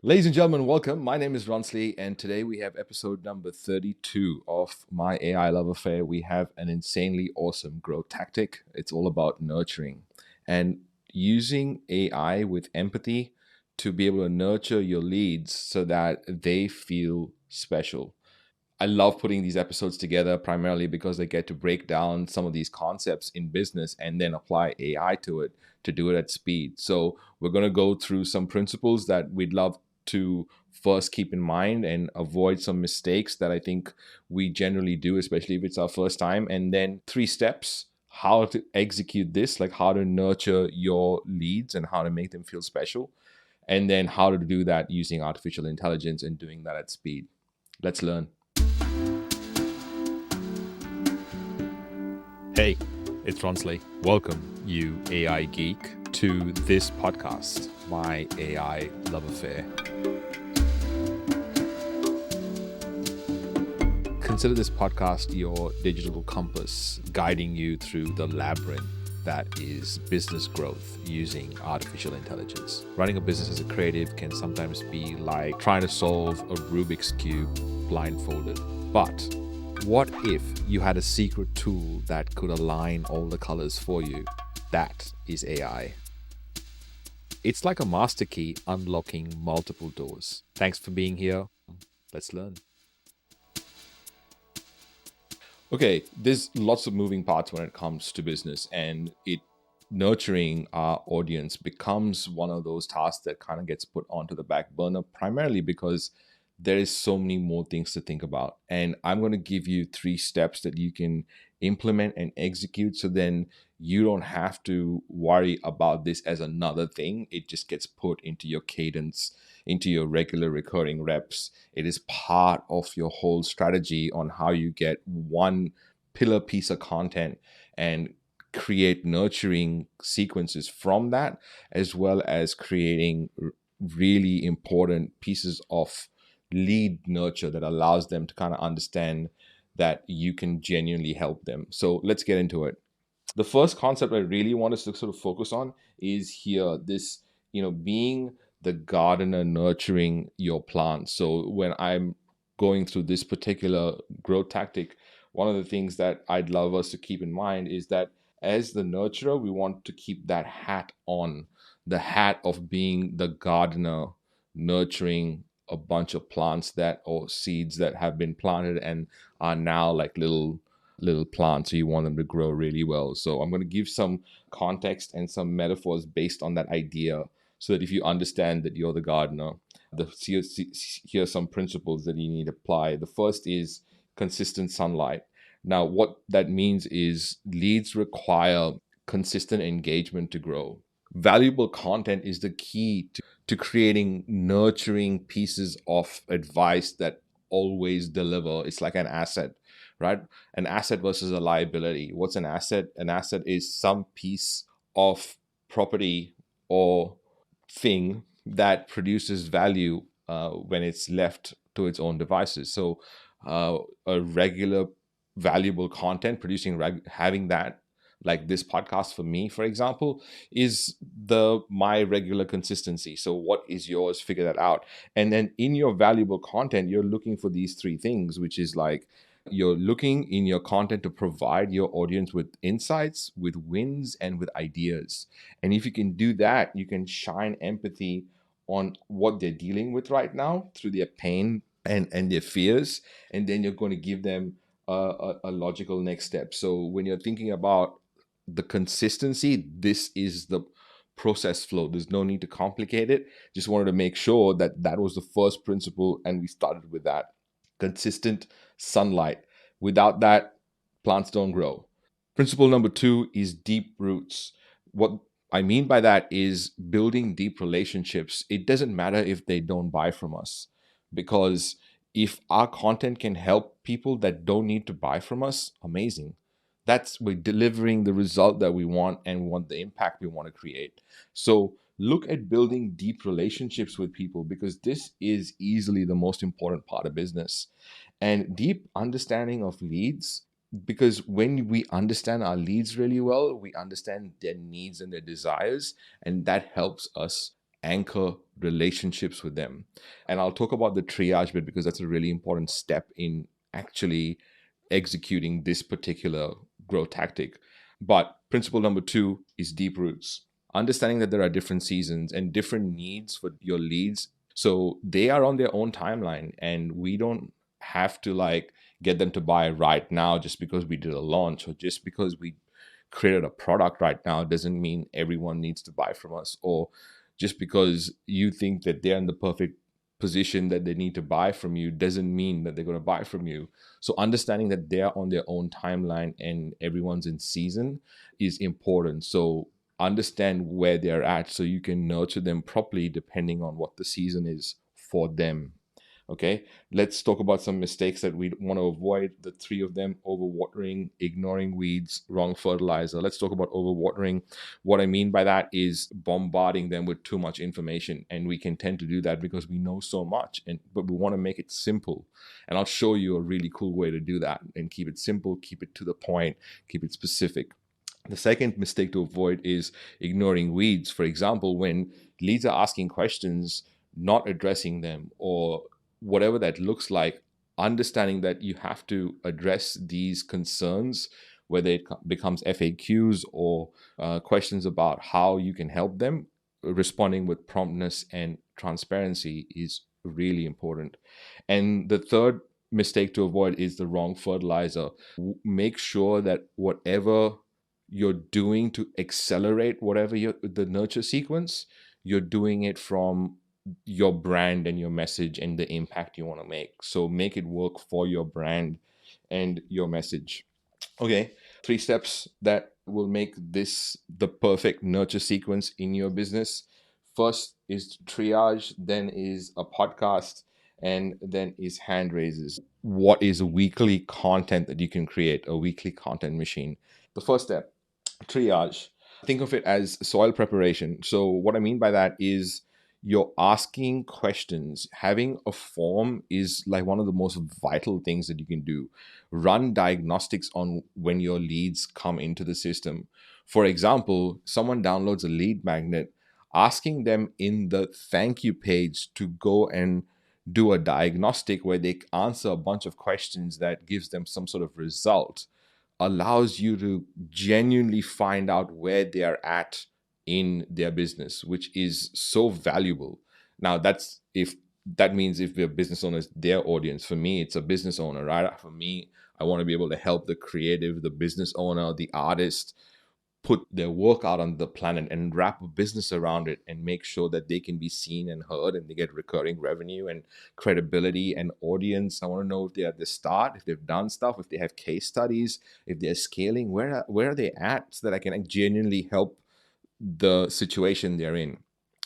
Ladies and gentlemen, welcome. My name is Ronsley, and today we have episode number 32 of My AI Love Affair. We have an insanely awesome growth tactic. It's all about nurturing and using AI with empathy to be able to nurture your leads so that they feel special. I love putting these episodes together primarily because I get to break down some of these concepts in business and then apply AI to it to do it at speed. So, we're going to go through some principles that we'd love to first keep in mind and avoid some mistakes that I think we generally do, especially if it's our first time. And then 3 steps how to execute this, like how to nurture your leads and how to make them feel special. And then how to do that using artificial intelligence and doing that at speed. Let's learn. Hey, it's Ronsley. Welcome, you AI geek, to this podcast, My AI Love Affair. Consider this podcast your digital compass, guiding you through the labyrinth that is business growth using artificial intelligence. Running a business as a creative can sometimes be like trying to solve a Rubik's Cube blindfolded. But what if you had a secret tool that could align all the colors for you? That is AI. It's like a master key unlocking multiple doors. Thanks for being here. Let's learn. Okay, there's lots of moving parts when it comes to business, and nurturing our audience becomes one of those tasks that kind of gets put onto the back burner, primarily because there is so many more things to think about. And I'm going to give you 3 steps that you can implement and execute, so then you don't have to worry about this as another thing. It just gets put into your cadence, into your regular recurring reps. It is part of your whole strategy on how you get one pillar piece of content and create nurturing sequences from that, as well as creating really important pieces of lead nurture that allows them to kind of understand that you can genuinely help them. So let's get into it. The first concept I really want us to sort of focus on is here, this, being the gardener nurturing your plants. So when I'm going through this particular growth tactic, one of the things that I'd love us to keep in mind is that as the nurturer, we want to keep that hat on, the hat of being the gardener nurturing a bunch of plants that or seeds that have been planted and are now like little plants. So you want them to grow really well. So I'm going to give some context and some metaphors based on that idea, so that if you understand that you're the gardener, here's some principles that you need to apply. The first is consistent sunlight. Now, what that means is leads require consistent engagement to grow. Valuable content is the key to creating nurturing pieces of advice that always deliver. It's like an asset, right? An asset versus a liability. What's an asset? An asset is some piece of property or thing that produces value when it's left to its own devices. So, a regular valuable content producing having that, like this podcast for me, for example, is my regular consistency. So what is yours? Figure that out. And then in your valuable content, you're looking for these 3 things, which is like you're looking in your content to provide your audience with insights, with wins, and with ideas. And if you can do that, you can shine empathy on what they're dealing with right now through their pain and their fears. And then you're going to give them a logical next step. So when you're thinking about the consistency, this is the process flow. There's no need to complicate it. Just wanted to make sure that that was the first principle, and we started with that. Consistent sunlight. Without that, plants don't grow. Principle number 2 is deep roots. What I mean by that is building deep relationships. It doesn't matter if they don't buy from us, because if our content can help people that don't need to buy from us, amazing. We're delivering the result that we want and want the impact we want to create. So look at building deep relationships with people, because this is easily the most important part of business. And deep understanding of leads, because when we understand our leads really well, we understand their needs and their desires, and that helps us anchor relationships with them. And I'll talk about the triage bit because that's a really important step in actually executing this particular growth tactic. But principle number 2 is deep roots. Understanding that there are different seasons and different needs for your leads. So they are on their own timeline, and we don't have to like get them to buy right now just because we did a launch, or just because we created a product right now doesn't mean everyone needs to buy from us, or just because you think that they're in the perfect position that they need to buy from you doesn't mean that they're going to buy from you. So understanding that they're on their own timeline and everyone's in season is important. So understand where they're at so you can nurture them properly depending on what the season is for them. Okay, let's talk about some mistakes that we want to avoid. The 3 of them: overwatering, ignoring weeds, wrong fertilizer. Let's talk about overwatering. What I mean by that is bombarding them with too much information, and we can tend to do that because we know so much, but we want to make it simple. And I'll show you a really cool way to do that and keep it simple, keep it to the point, keep it specific. The second mistake to avoid is ignoring weeds. For example, when leads are asking questions, not addressing them, or whatever that looks like, understanding that you have to address these concerns, whether it becomes FAQs or questions about how you can help them, responding with promptness and transparency is really important. And the third mistake to avoid is the wrong fertilizer. Make sure that whatever you're doing to accelerate whatever the nurture sequence, you're doing it from your brand and your message and the impact you want to make. So make it work for your brand and your message. Okay, 3 steps that will make this the perfect nurture sequence in your business. First is triage, then is a podcast, and then is hand raises. What is weekly content that you can create, a weekly content machine? The first step, triage. Think of it as soil preparation. So, what I mean by that is you're asking questions. Having a form is like one of the most vital things that you can do. Run diagnostics on when your leads come into the system. For example, someone downloads a lead magnet, asking them in the thank you page to go and do a diagnostic where they answer a bunch of questions that gives them some sort of result, allows you to genuinely find out where they are at in their business, which is so valuable. Now, that means if the business owner is their audience. For me, it's a business owner, right? For me, I want to be able to help the creative, the business owner, the artist put their work out on the planet and wrap a business around it and make sure that they can be seen and heard and they get recurring revenue and credibility and audience. I want to know if they're at the start, if they've done stuff, if they have case studies, if they're scaling, where are they at, so that I can genuinely help the situation they're in.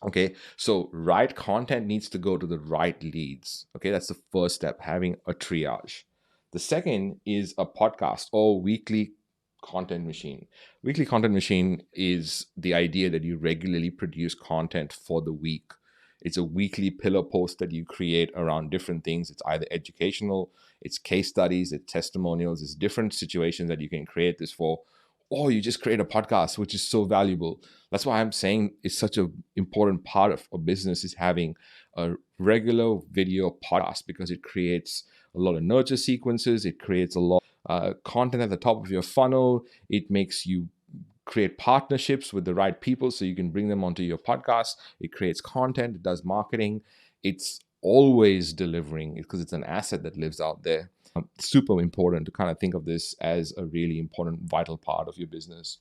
Okay, so right content needs to go to the right leads. Okay, that's the first step, having a triage. The second is a podcast or weekly content machine. Weekly content machine is the idea that you regularly produce content for the week. It's a weekly pillar post that you create around different things. It's either educational, it's case studies, it's testimonials, it's different situations that you can create this for, or you just create a podcast, which is so valuable. That's why I'm saying it's such an important part of a business, is having a regular video podcast, because it creates a lot of nurture sequences. It creates a lot of content at the top of your funnel. It makes you create partnerships with the right people so you can bring them onto your podcast. It creates content. It does marketing. It's always delivering because it's an asset that lives out there. Super important to kind of think of this as a really important, vital part of your business.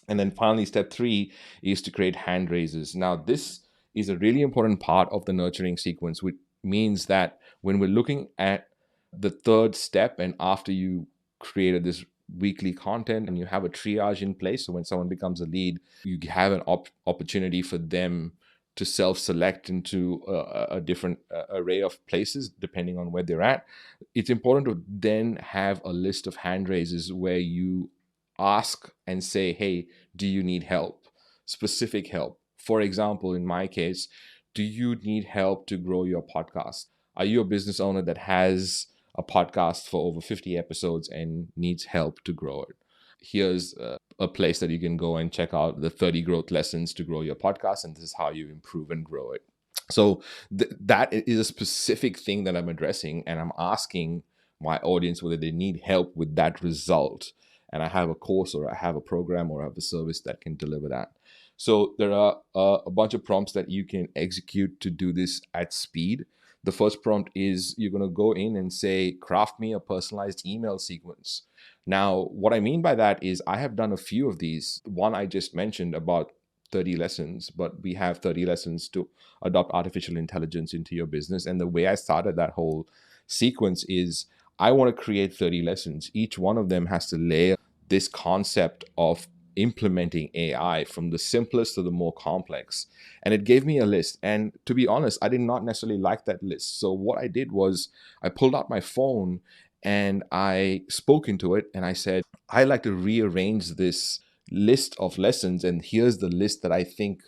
And then finally, step 3 is to create hand raises. Now, this is a really important part of the nurturing sequence, which means that when we're looking at the third step, and after you created this weekly content and you have a triage in place, so when someone becomes a lead, you have an opportunity for them to self-select into a different array of places depending on where they're at. It's important to then have a list of hand raises where you ask and say, hey, do you need help? Specific help. For example, in my case, do you need help to grow your podcast? Are you a business owner that has a podcast for over 50 episodes and needs help to grow it? Here's a place that you can go and check out the 30 growth lessons to grow your podcast. And this is how you improve and grow it. So that is a specific thing that I'm addressing, and I'm asking my audience whether they need help with that result. And I have a course, or I have a program, or I have a service that can deliver that. So there are a bunch of prompts that you can execute to do this at speed. The first prompt is you're going to go in and say, craft me a personalized email sequence. Now, what I mean by that is I have done a few of these. One I just mentioned about 30 lessons, but we have 30 lessons to adopt artificial intelligence into your business. And the way I started that whole sequence is I want to create 30 lessons. Each one of them has to layer this concept of implementing AI from the simplest to the more complex. And it gave me a list. And to be honest, I did not necessarily like that list. So what I did was I pulled out my phone and I spoke into it and I said, I like to rearrange this list of lessons, and here's the list that I think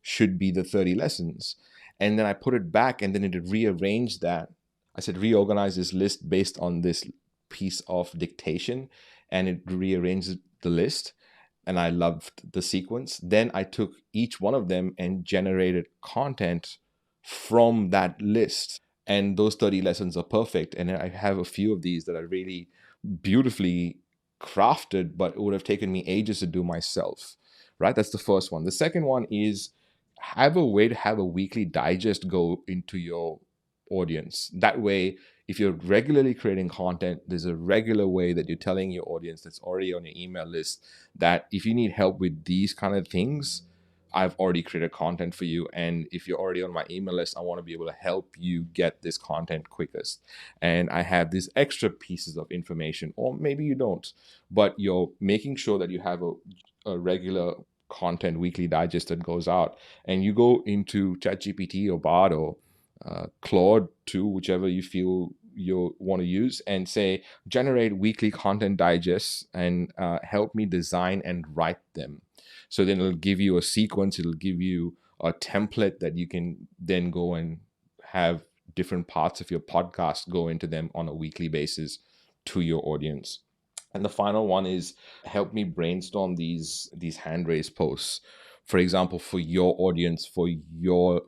should be the 30 lessons. And then I put it back, and then it rearranged that. I said, reorganize this list based on this piece of dictation, and it rearranged the list. And I loved the sequence. Then I took each one of them and generated content from that list. And those 30 lessons are perfect. And I have a few of these that are really beautifully crafted, but it would have taken me ages to do myself, right? That's the first one. The second one is have a way to have a weekly digest go into your audience. That way, if you're regularly creating content, there's a regular way that you're telling your audience that's already on your email list that if you need help with these kind of things, I've already created content for you. And if you're already on my email list, I want to be able to help you get this content quickest. And I have these extra pieces of information, or maybe you don't, but you're making sure that you have a regular content weekly digest that goes out. And you go into ChatGPT or Bard or Claude 2, whichever you feel you want to use, and say, generate weekly content digests and help me design and write them. So then it'll give you a sequence, it'll give you a template that you can then go and have different parts of your podcast go into them on a weekly basis to your audience. And the final one is help me brainstorm these hand raised posts. For example, for your audience, for your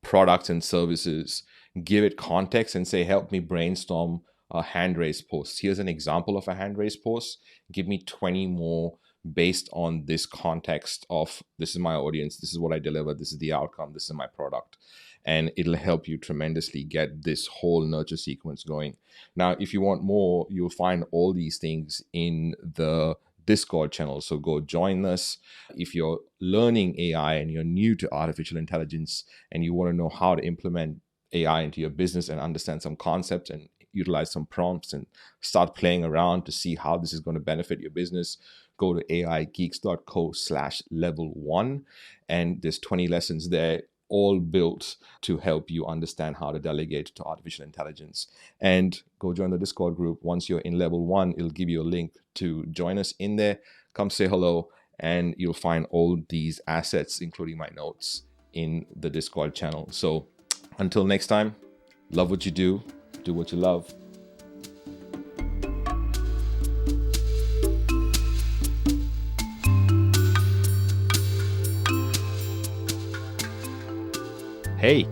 products and services, give it context and say, help me brainstorm a hand raised post. Here's an example of a hand raised post. Give me 20 more based on this context of this is my audience, this is what I deliver, this is the outcome, this is my product. And it'll help you tremendously get this whole nurture sequence going. Now, if you want more, you'll find all these things in the Discord channel. So go join us. If you're learning AI and you're new to artificial intelligence and you want to know how to implement AI into your business and understand some concepts and utilize some prompts and start playing around to see how this is going to benefit your business, go to aigeeks.co/level1. And there's 20 lessons there, all built to help you understand how to delegate to artificial intelligence. And go join the Discord group. Once you're in level 1, it'll give you a link to join us in there. Come say hello, and you'll find all these assets, including my notes, in the Discord channel. So until next time, love what you do what you love. Hey,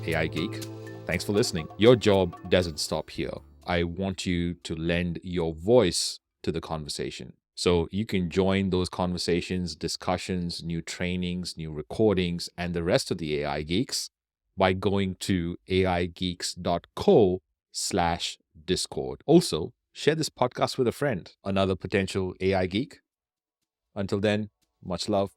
AI Geek. Thanks for listening. Your job doesn't stop here. I want you to lend your voice to the conversation. So you can join those conversations, discussions, new trainings, new recordings, and the rest of the AI Geeks by going to aigeeks.co/Discord. Also, share this podcast with a friend, another potential AI geek. Until then, much love.